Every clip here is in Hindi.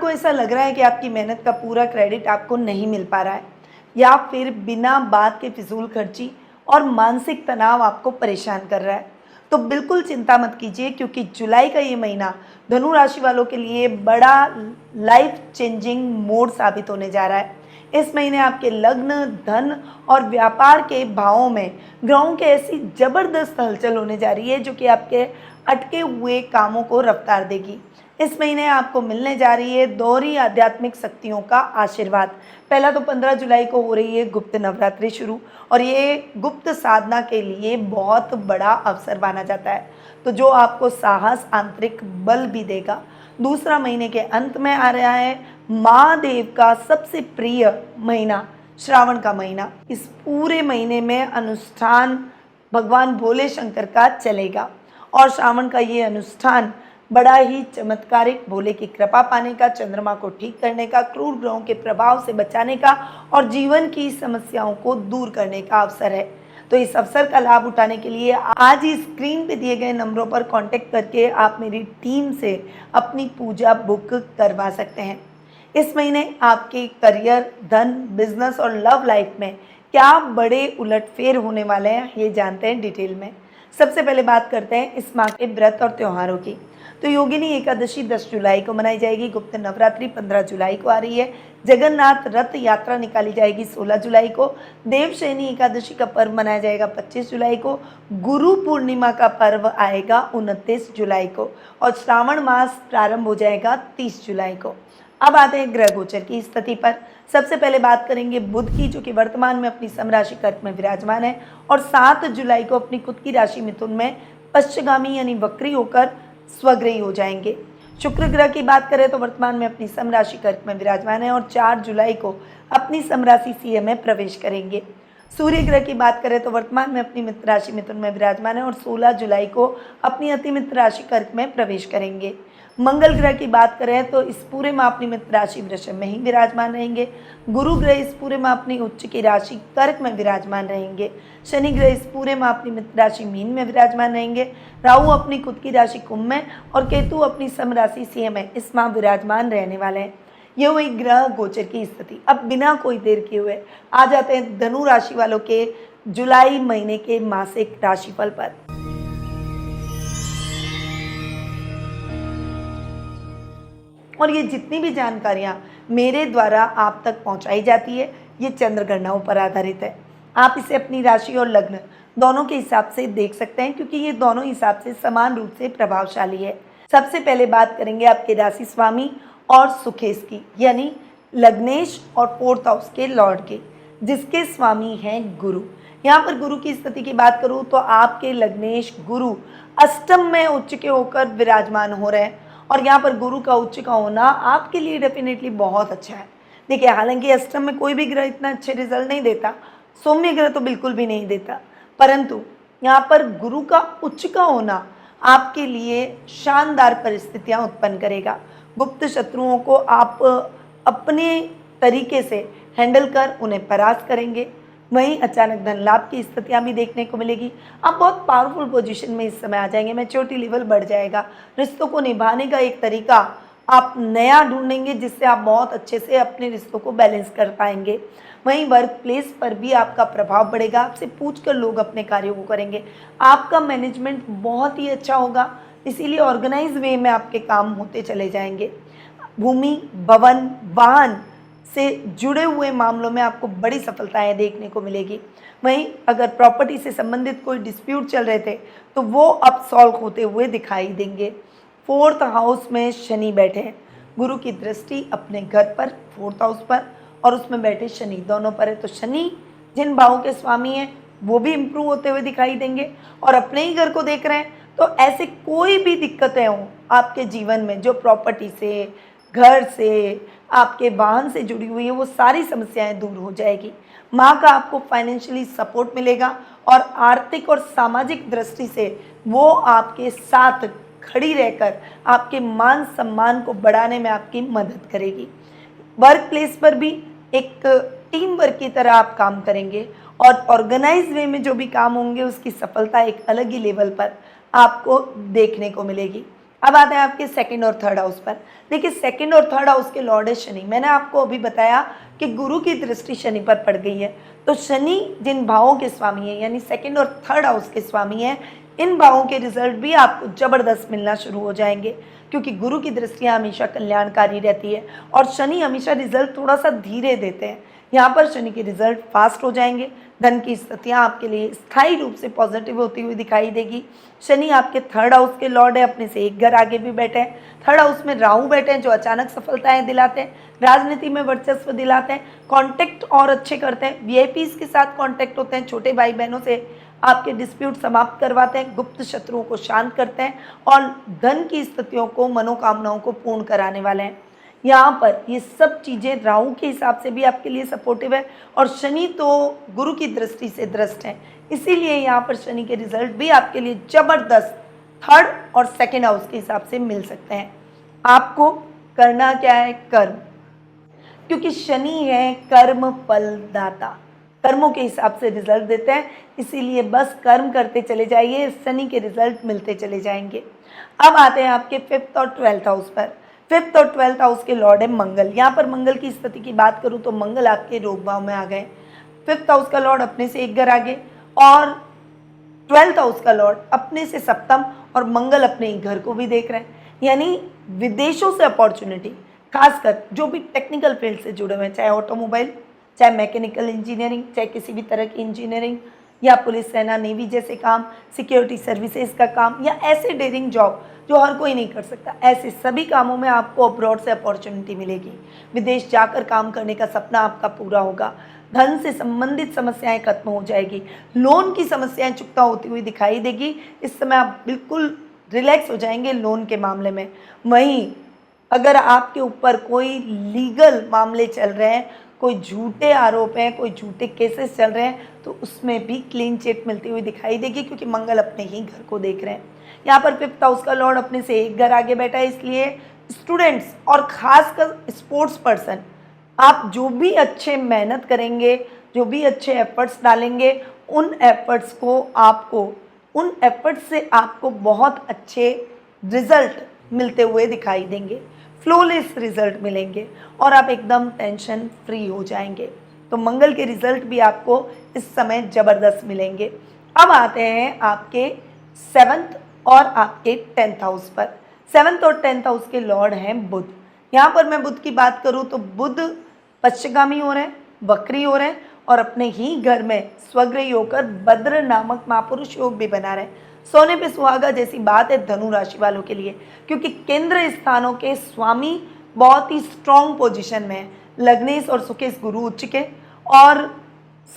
आपको ऐसा लग रहा है कि आपकी मेहनत का पूरा क्रेडिट आपको नहीं मिल पा रहा है, या फिर बिना बात के फिजूल खर्ची और मानसिक तनाव आपको परेशान कर रहा है, तो बिल्कुल चिंता मत कीजिए, क्योंकि जुलाई का ये महीना धनु राशि वालों के लिए बड़ा लाइफ चेंजिंग मोड साबित होने जा रहा है। इस महीने आपके लग्न, धन और व्यापार के भावों में ग्रहों के ऐसी जबरदस्त हलचल होने जा रही है जो कि आपके अटके हुए कामों को रफ्तार देगी। इस महीने आपको मिलने जा रही है दोहरी आध्यात्मिक शक्तियों का आशीर्वाद। पहला तो 15 जुलाई को हो रही है गुप्त नवरात्रि शुरू, और ये गुप्त साधना के लिए बहुत बड़ा अवसर माना जाता है, तो जो आपको साहस, आंतरिक बल भी देगा। दूसरा, महीने के अंत में आ रहा है महादेव का सबसे प्रिय महीना, श्रावण का महीना। इस पूरे महीने में अनुष्ठान भगवान भोले शंकर का चलेगा, और श्रावण का ये अनुष्ठान बड़ा ही चमत्कारिक, भोले की कृपा पाने का, चंद्रमा को ठीक करने का, क्रूर ग्रहों के प्रभाव से बचाने का और जीवन की समस्याओं को दूर करने का अवसर है। तो इस अवसर का लाभ उठाने के लिए आज ही स्क्रीन पे दिए गए नंबरों पर कांटेक्ट करके आप मेरी टीम से अपनी पूजा बुक करवा सकते हैं। इस महीने आपके करियर, धन, बिजनेस और लव लाइफ में क्या बड़े उलटफेर होने वाले हैं, ये जानते हैं डिटेल में। सबसे पहले बात करते हैं इस माह के व्रत और त्योहारों की। तो योगिनी एकादशी 10 जुलाई को मनाई जाएगी, गुप्त नवरात्रि 15 जुलाई को आ रही है, जगन्नाथ रथ यात्रा निकाली जाएगी 16 जुलाई को, देवशयनी एकादशी का पर्व मनाया जाएगा 25 जुलाई को, गुरु पूर्णिमा का पर्व आएगा 29 जुलाई को, और श्रावण मास प्रारंभ हो जाएगा 30 जुलाई को। अब आते हैं ग्रह गोचर की स्थिति पर। सबसे पहले बात करेंगे बुध की, जो कि वर्तमान में अपनी समराशि कर्क में विराजमान है और 7 जुलाई को अपनी खुद की राशि मिथुन में पश्चगामी यानी वक्री होकर स्वग्रही हो जाएंगे। शुक्र ग्रह की बात करें तो वर्तमान में अपनी समराशि कर्क में विराजमान है और 4 जुलाई को अपनी समराशि सिंह में प्रवेश करेंगे। सूर्य ग्रह की बात करें तो वर्तमान में अपनी मित्र राशि मिथुन में विराजमान है और 16 जुलाई को अपनी अति मित्र राशि कर्क में प्रवेश करेंगे। मंगल ग्रह की बात करें तो इस पूरे माह अपनी मित्र राशि वृषभ में ही विराजमान रहेंगे। गुरु ग्रह इस पूरे माह अपनी उच्च की राशि कर्क में विराजमान रहेंगे। शनि ग्रह इस पूरे माह अपनी मित्र राशि मीन में विराजमान रहेंगे। राहु अपनी खुद की राशि कुंभ में और केतु अपनी सम राशि सिंह में इस माह विराजमान रहने वाले हैं। यह हुई ग्रह गोचर की स्थिति। अब बिना कोई देर किए हुए आ जाते हैं धनु राशि वालों के जुलाई महीने के मासिक राशिफल पर। और ये जितनी भी जानकारियाँ मेरे द्वारा आप तक पहुँचाई जाती है, ये चंद्र गणनाओं पर आधारित है। आप इसे अपनी राशि और लग्न दोनों के हिसाब से देख सकते हैं, क्योंकि ये दोनों हिसाब से समान रूप से प्रभावशाली है। सबसे पहले बात करेंगे आपके राशि स्वामी और सुखेश की, यानी लग्नेश और 4th हाउस के लॉर्ड के, जिसके स्वामी हैं गुरु। यहाँ पर गुरु की स्थिति की बात करूँ तो आपके लग्नेश गुरु अष्टम में उच्च के होकर विराजमान हो रहे हैं, और यहाँ पर गुरु का उच्च का होना आपके लिए डेफिनेटली बहुत अच्छा है। देखिए, हालांकि अष्टम में कोई भी ग्रह इतना अच्छे रिजल्ट नहीं देता, सौम्य ग्रह तो बिल्कुल भी नहीं देता, परंतु यहाँ पर गुरु का उच्च का होना आपके लिए शानदार परिस्थितियाँ उत्पन्न करेगा। गुप्त शत्रुओं को आप अपने तरीके से हैंडल कर उन्हें परास्त करेंगे। वहीं अचानक धन लाभ की स्थितियाँ भी देखने को मिलेगी। आप बहुत पावरफुल पोजीशन में इस समय आ जाएंगे, मैच्योरिटी लेवल बढ़ जाएगा। रिश्तों को निभाने का एक तरीका आप नया ढूंढेंगे, जिससे आप बहुत अच्छे से अपने रिश्तों को बैलेंस कर पाएंगे। वहीं वर्क प्लेस पर भी आपका प्रभाव बढ़ेगा, आपसे पूछकर लोग अपने कार्यों को करेंगे। आपका मैनेजमेंट बहुत ही अच्छा होगा, इसीलिए ऑर्गेनाइज वे में आपके काम होते चले जाएंगे। भूमि, भवन, वाहन से जुड़े हुए मामलों में आपको बड़ी सफलताएं देखने को मिलेगी। वहीं अगर प्रॉपर्टी से संबंधित कोई डिस्प्यूट चल रहे थे तो वो अब सॉल्व होते हुए दिखाई देंगे। 4th हाउस में शनि बैठे हैं, गुरु की दृष्टि अपने घर पर 4th हाउस पर और उसमें बैठे शनि दोनों पर है, तो शनि जिन भावों के स्वामी हैं वो भी इम्प्रूव होते हुए दिखाई देंगे और अपने ही घर को देख रहे हैं। तो ऐसे कोई भी दिक्कतें हों आपके जीवन में, जो प्रॉपर्टी से, घर से, आपके वाहन से जुड़ी हुई है, वो सारी समस्याएं दूर हो जाएगी। माँ का आपको फाइनेंशियली सपोर्ट मिलेगा और आर्थिक और सामाजिक दृष्टि से वो आपके साथ खड़ी रहकर आपके मान सम्मान को बढ़ाने में आपकी मदद करेगी। वर्क प्लेस पर भी एक टीम वर्क की तरह आप काम करेंगे और ऑर्गेनाइज वे में जो भी काम होंगे उसकी सफलता एक अलग ही लेवल पर आपको देखने को मिलेगी। अब आते हैं आपके सेकंड और थर्ड हाउस पर। देखिए सेकंड और थर्ड हाउस के लॉर्ड है शनि। मैंने आपको अभी बताया कि गुरु की दृष्टि शनि पर पड़ गई है, तो शनि जिन भावों के स्वामी है यानी सेकंड और थर्ड हाउस के स्वामी हैं, इन भावों के रिजल्ट भी आपको जबरदस्त मिलना शुरू हो जाएंगे, क्योंकि गुरु की दृष्टियाँ हमेशा कल्याणकारी रहती है और शनि हमेशा रिजल्ट थोड़ा सा धीरे देते हैं। यहाँ पर शनि के रिजल्ट फास्ट हो जाएंगे। धन की स्थितियाँ आपके लिए स्थायी रूप से पॉजिटिव होती हुई दिखाई देगी। शनि आपके थर्ड हाउस के लॉर्ड है, अपने से एक घर आगे भी बैठे हैं। थर्ड हाउस में राहु बैठे हैं जो अचानक सफलताएं दिलाते हैं, राजनीति में वर्चस्व दिलाते हैं, कॉन्टैक्ट और अच्छे करते हैं, वीआईपीज के साथ कॉन्टैक्ट होते हैं, छोटे भाई बहनों से आपके डिस्प्यूट समाप्त करवाते हैं, गुप्त शत्रुओं को शांत करते हैं और धन की स्थितियों को, मनोकामनाओं को पूर्ण कराने वाले हैं। यहाँ पर ये सब चीज़ें राहु के हिसाब से भी आपके लिए सपोर्टिव है और शनि तो गुरु की दृष्टि से दृष्ट है, इसीलिए यहाँ पर शनि के रिजल्ट भी आपके लिए जबरदस्त थर्ड और सेकेंड हाउस के हिसाब से मिल सकते हैं। आपको करना क्या है? कर्म, क्योंकि शनि है कर्म फलदाता, कर्मों के हिसाब से रिजल्ट देते हैं, इसीलिए बस कर्म करते चले जाइए, शनि के रिजल्ट मिलते चले जाएंगे। अब आते हैं आपके फिफ्थ और ट्वेल्थ हाउस पर। फिफ्थ और ट्वेल्थ हाउस के लॉर्ड है मंगल। यहाँ पर मंगल की स्थिति की बात करूँ तो मंगल आपके रोग भाव में आ गए। फिफ्थ हाउस का लॉर्ड अपने से एक घर आगे और ट्वेल्थ हाउस का लॉर्ड अपने से सप्तम, और मंगल अपने ही घर को भी देख रहे हैं, यानी विदेशों से अपॉर्चुनिटी, खासकर जो भी टेक्निकल फील्ड से जुड़े हुए हैं, चाहे ऑटोमोबाइल, चाहे मैकेनिकल इंजीनियरिंग, चाहे किसी भी तरह की इंजीनियरिंग या पुलिस, सेना, नेवी जैसे काम, सिक्योरिटी सर्विसेज का काम या ऐसे डेयरिंग जॉब जो हर कोई नहीं कर सकता, ऐसे सभी कामों में आपको अब्रॉड से अपॉर्चुनिटी मिलेगी। विदेश जाकर काम करने का सपना आपका पूरा होगा। धन से संबंधित समस्याएं खत्म हो जाएगी। लोन की समस्याएं चुकता होती हुई दिखाई देगी। इस समय आप बिल्कुल रिलैक्स हो जाएंगे लोन के मामले में। वहीं अगर आपके ऊपर कोई लीगल मामले चल रहे हैं, कोई झूठे आरोप हैं, कोई झूठे केसेस चल रहे हैं, तो उसमें भी क्लीन चिट मिलती हुई दिखाई देगी, क्योंकि मंगल अपने ही घर को देख रहे हैं। यहाँ पर फिफ्थ हाउस का लॉर्ड अपने से एक घर आगे बैठा है, इसलिए स्टूडेंट्स और खासकर स्पोर्ट्स पर्सन, आप जो भी अच्छे मेहनत करेंगे, जो भी अच्छे एफर्ट्स डालेंगे, उन एफर्ट्स से आपको बहुत अच्छे रिजल्ट मिलते हुए दिखाई देंगे, फ्लॉलेस रिजल्ट मिलेंगे और आप एकदम टेंशन फ्री हो जाएंगे। तो मंगल के रिजल्ट भी आपको इस समय ज़बरदस्त मिलेंगे। अब आते हैं आपके सेवन्थ और आपके टेंथ हाउस पर। सेवन्थ और टेंथ हाउस के लॉर्ड हैं बुध। यहाँ पर मैं बुध की बात करूँ तो बुध पश्चिमगामी हो रहे हैं, वक्री हो रहे हैं और अपने ही घर में स्वग्रही होकर भद्र नामक महापुरुष योग भी बना रहे हैं। सोने पे सुहागा जैसी बात है धनु राशि वालों के लिए, क्योंकि केंद्र स्थानों के स्वामी बहुत ही स्ट्रॉन्ग पोजीशन में है। लग्नेश और सुकेश गुरु उच्च के और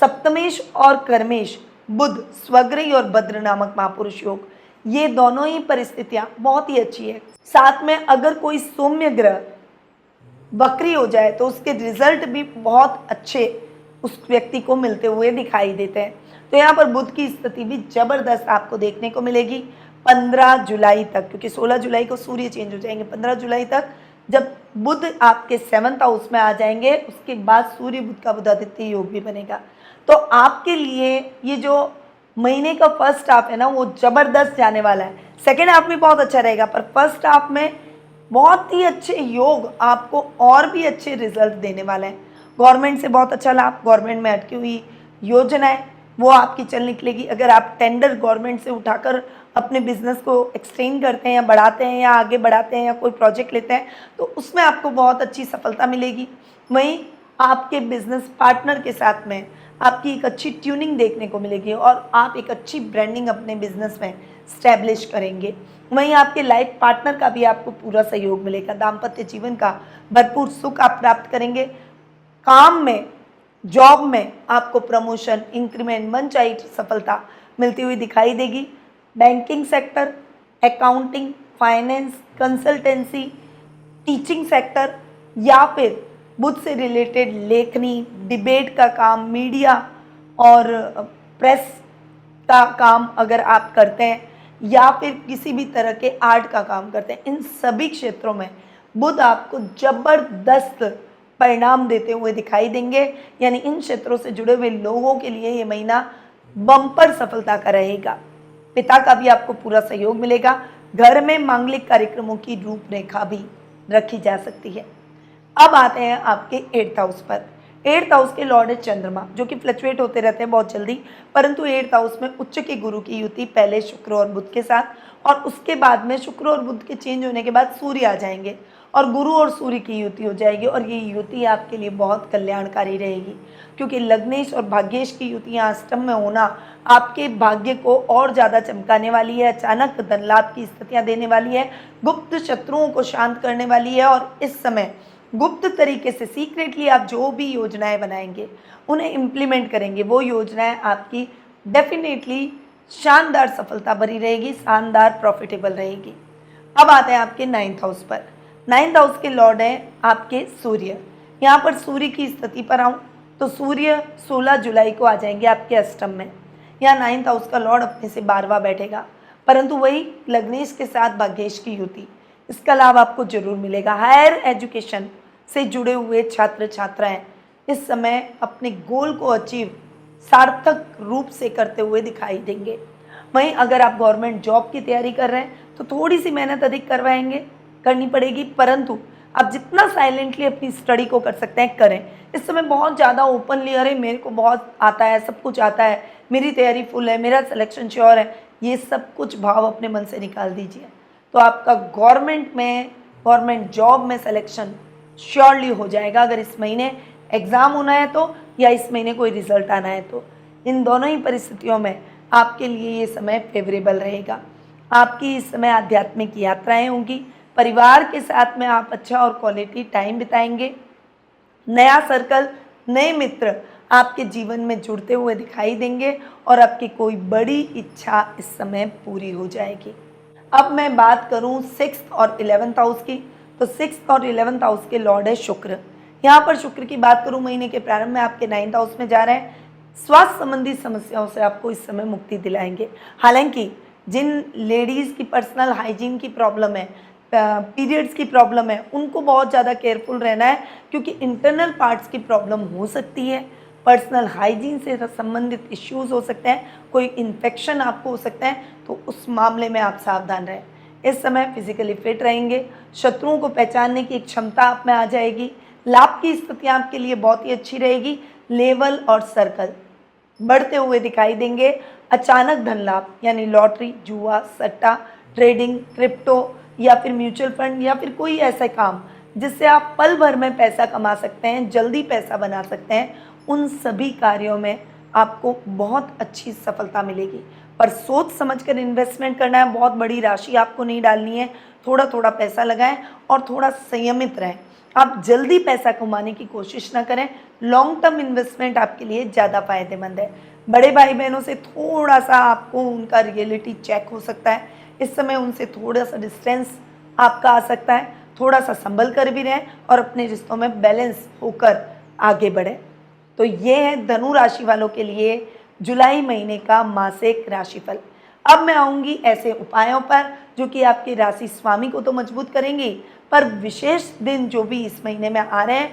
सप्तमेश और कर्मेश बुध स्वग्रही और भद्र नामक महापुरुष योग, ये दोनों ही परिस्थितियां बहुत ही अच्छी है। साथ में अगर कोई सौम्य ग्रह वक्री हो जाए तो उसके रिजल्ट भी बहुत अच्छे उस व्यक्ति को मिलते हुए दिखाई देते हैं। तो यहाँ पर बुध की स्थिति भी जबरदस्त आपको देखने को मिलेगी 15 जुलाई तक, क्योंकि 16 जुलाई को सूर्य चेंज हो जाएंगे। 15 जुलाई तक जब बुध आपके सेवन्थ हाउस में आ जाएंगे, उसके बाद सूर्य बुध का बुधादित्य योग भी बनेगा। तो आपके लिए ये जो महीने का फर्स्ट हाफ है ना, वो जबरदस्त जाने वाला है। सेकेंड हाफ में बहुत अच्छा रहेगा, पर फर्स्ट हाफ में बहुत ही अच्छे योग आपको और भी अच्छे रिजल्ट देने वाले हैं। गवर्नमेंट से बहुत अच्छा लाभ, गवर्नमेंट में अटकी हुई योजनाएं वो आपकी चल निकलेगी। अगर आप टेंडर गवर्नमेंट से उठाकर अपने बिजनेस को एक्सटेंड करते हैं या बढ़ाते हैं या आगे बढ़ाते हैं या कोई प्रोजेक्ट लेते हैं, तो उसमें आपको बहुत अच्छी सफलता मिलेगी। वहीं आपके बिजनेस पार्टनर के साथ में आपकी एक अच्छी ट्यूनिंग देखने को मिलेगी और आप एक अच्छी ब्रांडिंग अपने बिजनेस में स्टैब्लिश करेंगे। वहीं आपके लाइफ पार्टनर का भी आपको पूरा सहयोग मिलेगा। दाम्पत्य जीवन का भरपूर सुख आप प्राप्त करेंगे। काम में, जॉब में आपको प्रमोशन, इंक्रीमेंट, मनचाही सफलता मिलती हुई दिखाई देगी। Banking sector, accounting, finance, consultancy, teaching sector या फिर बुध से रिलेटेड लेखनी, डिबेट का काम, मीडिया और प्रेस का काम अगर आप करते हैं या फिर किसी भी तरह के आर्ट का काम करते हैं, इन सभी क्षेत्रों में बुध आपको जबरदस्त परिणाम देते हुए दिखाई देंगे। यानी इन क्षेत्रों से जुड़े हुए लोगों के लिए ये महीना बम्पर सफलता का रहेगा। पिता का भी आपको पूरा सहयोग मिलेगा। घर में मांगलिक कार्यक्रमों की रूपरेखा भी रखी जा सकती है। अब आते हैं आपके 8th हाउस पर। 8th हाउस के लॉर्ड है चंद्रमा, जो कि फ्लक्चुएट होते रहते हैं बहुत जल्दी, परंतु 8th हाउस में उच्च के गुरु की युति पहले शुक्र और बुध के साथ, और उसके बाद में शुक्र और बुध के चेंज होने के बाद सूर्य आ जाएंगे और गुरु और सूर्य की युति हो जाएगी। और ये युति आपके लिए बहुत कल्याणकारी रहेगी, क्योंकि लग्नेश और भाग्येश की युतियाँ अष्टम में होना आपके भाग्य को और ज़्यादा चमकाने वाली है, अचानक धन लाभ की स्थितियाँ देने वाली है, गुप्त शत्रुओं को शांत करने वाली है। और इस समय गुप्त तरीके से सीक्रेटली आप जो भी योजनाएं बनाएंगे, उन्हें इम्प्लीमेंट करेंगे, वो योजनाएं आपकी डेफिनेटली शानदार सफलता भरी रहेगी, शानदार प्रॉफिटेबल रहेगी। अब आते हैं आपके 9th हाउस पर। 9th हाउस के लॉर्ड हैं आपके सूर्य। यहाँ पर सूर्य की स्थिति पर आऊँ तो सूर्य 16 जुलाई को आ जाएंगे आपके अष्टम में। यहाँ 9th हाउस का लॉर्ड अपने से 12वां बैठेगा, परंतु वही लग्नेश के साथ भाग्येश की युति, इसका लाभ आपको जरूर मिलेगा। हायर एजुकेशन से जुड़े हुए छात्र छात्राएं इस समय अपने गोल को अचीव सार्थक रूप से करते हुए दिखाई देंगे। वहीं अगर आप गवर्नमेंट जॉब की तैयारी कर रहे हैं तो थोड़ी सी मेहनत अधिक करनी पड़ेगी, परंतु आप जितना साइलेंटली अपनी स्टडी को कर सकते हैं करें। इस समय बहुत ज़्यादा ओपनली अरे मेरे को बहुत आता है, सब कुछ आता है, मेरी तैयारी फुल है, मेरा सिलेक्शन श्योर है, ये सब कुछ भाव अपने मन से निकाल दीजिए, तो आपका गवर्नमेंट जॉब में सिलेक्शन श्योरली हो जाएगा। अगर इस महीने एग्ज़ाम होना है तो, या इस महीने कोई रिजल्ट आना है तो, इन दोनों ही परिस्थितियों में आपके लिए ये समय फेवरेबल रहेगा। आपकी इस समय आध्यात्मिक यात्राएं होंगी, परिवार के साथ में आप अच्छा और क्वालिटी टाइम बिताएंगे। नया सर्कल, नए मित्र आपके जीवन में जुड़ते हुए दिखाई देंगे और आपकी कोई बड़ी इच्छा इस समय पूरी हो जाएगी। अब मैं बात करूं 6th और 11th हाउस की, तो 6th और 11th हाउस के लॉर्ड है शुक्र। यहाँ पर शुक्र की बात करूं, महीने के प्रारंभ में आपके 9th हाउस में जा रहे हैं। स्वास्थ्य संबंधी समस्याओं से आपको इस समय मुक्ति दिलाएंगे। हालांकि जिन लेडीज़ की पर्सनल हाइजीन की प्रॉब्लम है, पीरियड्स की प्रॉब्लम है, उनको बहुत ज़्यादा केयरफुल रहना है, क्योंकि इंटरनल पार्ट्स की प्रॉब्लम हो सकती है, पर्सनल हाइजीन से संबंधित इश्यूज हो सकते हैं, कोई इन्फेक्शन आपको हो सकता है, तो उस मामले में आप सावधान रहें। इस समय फिजिकली फिट रहेंगे, शत्रुओं को पहचानने की एक क्षमता आप में आ जाएगी, लाभ की स्थिति आपके लिए बहुत ही अच्छी रहेगी, लेवल और सर्कल बढ़ते हुए दिखाई देंगे। अचानक धन लाभ यानी लॉटरी, जुआ, सट्टा, ट्रेडिंग, क्रिप्टो या फिर म्यूचुअल फंड या फिर कोई ऐसा काम जिससे आप पल भर में पैसा कमा सकते हैं, जल्दी पैसा बना सकते हैं, उन सभी कार्यों में आपको बहुत अच्छी सफलता मिलेगी। पर सोच समझकर इन्वेस्टमेंट करना है, बहुत बड़ी राशि आपको नहीं डालनी है, थोड़ा थोड़ा पैसा लगाएं और थोड़ा संयमित रहें। आप जल्दी पैसा कमाने की कोशिश ना करें, लॉन्ग टर्म इन्वेस्टमेंट आपके लिए ज़्यादा फायदेमंद है। बड़े भाई बहनों से थोड़ा सा आपको उनका रियलिटी चेक हो सकता है, इस समय उनसे थोड़ा सा डिस्टेंस आपका आ सकता है, थोड़ा सा संभल कर भी रहें और अपने रिश्तों में बैलेंस होकर आगे बढ़ें। तो ये है धनु राशि वालों के लिए जुलाई महीने का मासिक राशिफल। अब मैं आऊँगी ऐसे उपायों पर जो कि आपके राशि स्वामी को तो मजबूत करेंगी, पर विशेष दिन जो भी इस महीने में आ रहे हैं,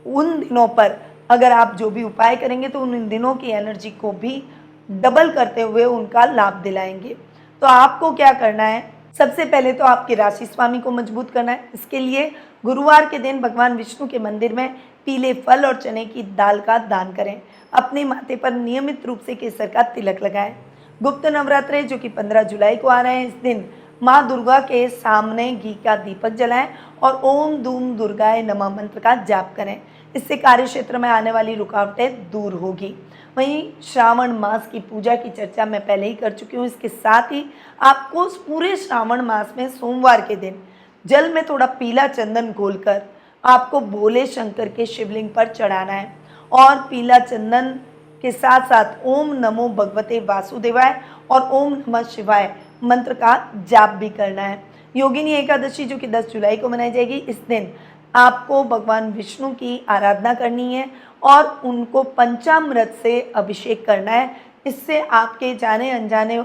उन दिनों पर अगर आप जो भी उपाय करेंगे तो उन दिनों की एनर्जी को भी डबल करते हुए उनका लाभ दिलाएंगे। तो आपको क्या करना है, सबसे पहले तो आपके राशि स्वामी को मजबूत करना है। इसके लिए गुरुवार के दिन भगवान विष्णु के मंदिर में पीले फल और चने की दाल का दान करें। अपने माथे पर नियमित रूप से केसर का तिलक लगाएं। गुप्त नवरात्रे जो कि 15 जुलाई को आ रहे हैं, इस दिन माँ दुर्गा के सामने घी का दीपक जलाएं और ओम दूम दुर्गाय नमः मंत्र का जाप करें। इससे कार्य क्षेत्र में आने वाली रुकावटें दूर होगी। वहीं श्रावण मास की पूजा की चर्चा मैं पहले ही कर चुकी हूँ। इसके साथ ही आपको पूरे श्रावण मास में सोमवार के दिन जल में थोड़ा पीला चंदन घोलकर आपको भोले शंकर के शिवलिंग पर चढ़ाना है और पीला चंदन के साथ साथ ओम नमो भगवते वासुदेवाय और ओम नमः शिवाय मंत्र का जाप भी करना है। योगिनी एकादशी जो कि 10 जुलाई को मनाई जाएगी, इस दिन आपको भगवान विष्णु की आराधना करनी है और उनको पंचामृत से अभिषेक करना है। इससे आपके जाने अनजाने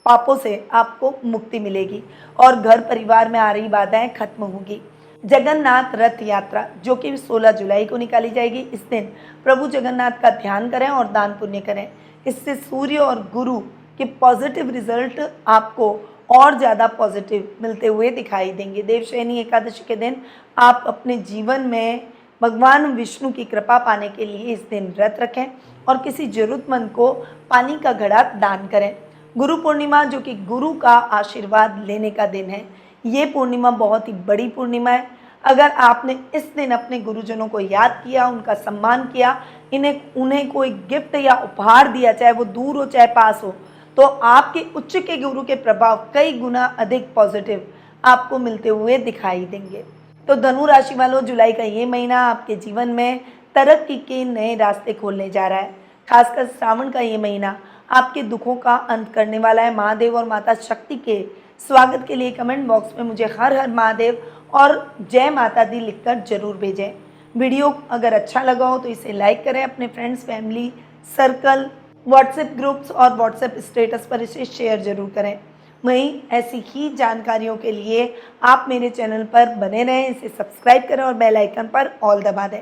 पापों से आपको मुक्ति मिलेगी और घर परिवार में आ रही बाधाएं खत्म होगी। जगन्नाथ रथ यात्रा जो कि 16 जुलाई को निकाली जाएगी, इस दिन प्रभु जगन्नाथ का ध्यान करें और दान पुण्य करें। इससे सूर्य और गुरु के पॉजिटिव रिजल्ट आपको और ज़्यादा पॉजिटिव मिलते हुए दिखाई देंगे। देवशयनी एकादशी के दिन आप अपने जीवन में भगवान विष्णु की कृपा पाने के लिए इस दिन व्रत रखें और किसी ज़रूरतमंद को पानी का घड़ा दान करें। गुरु पूर्णिमा, जो कि गुरु का आशीर्वाद लेने का दिन है, ये पूर्णिमा बहुत ही बड़ी पूर्णिमा है। अगर आपने इस दिन अपने गुरुजनों को याद किया, उनका सम्मान किया, उन्हें कोई गिफ्ट या उपहार दिया, चाहे वो दूर हो चाहे पास हो, तो आपके उच्च के गुरु के प्रभाव कई गुना अधिक पॉजिटिव आपको मिलते हुए दिखाई देंगे। तो धनु राशि वालों, जुलाई का ये महीना आपके जीवन में तरक्की के नए रास्ते खोलने जा रहा है। खासकर श्रावण का ये महीना आपके दुखों का अंत करने वाला है। महादेव और माता शक्ति के स्वागत के लिए कमेंट बॉक्स में मुझे हर हर महादेव और जय माता दी लिखकर जरूर भेजें। वीडियो अगर अच्छा लगा हो तो इसे लाइक करें, अपने friends, family, circle, WhatsApp groups और व्हाट्सएप स्टेटस पर इसे शेयर जरूर करें। वहीं ऐसी ही जानकारियों के लिए आप मेरे चैनल पर बने रहें, इसे सब्सक्राइब करें और बेल आइकन पर ऑल दबा दें।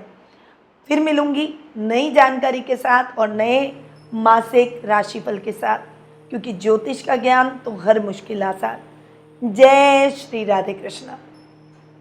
फिर मिलूंगी नई जानकारी के साथ और नए मासिक राशिफल के साथ, क्योंकि ज्योतिष का ज्ञान तो हर मुश्किल आसान। जय श्री राधे कृष्णा।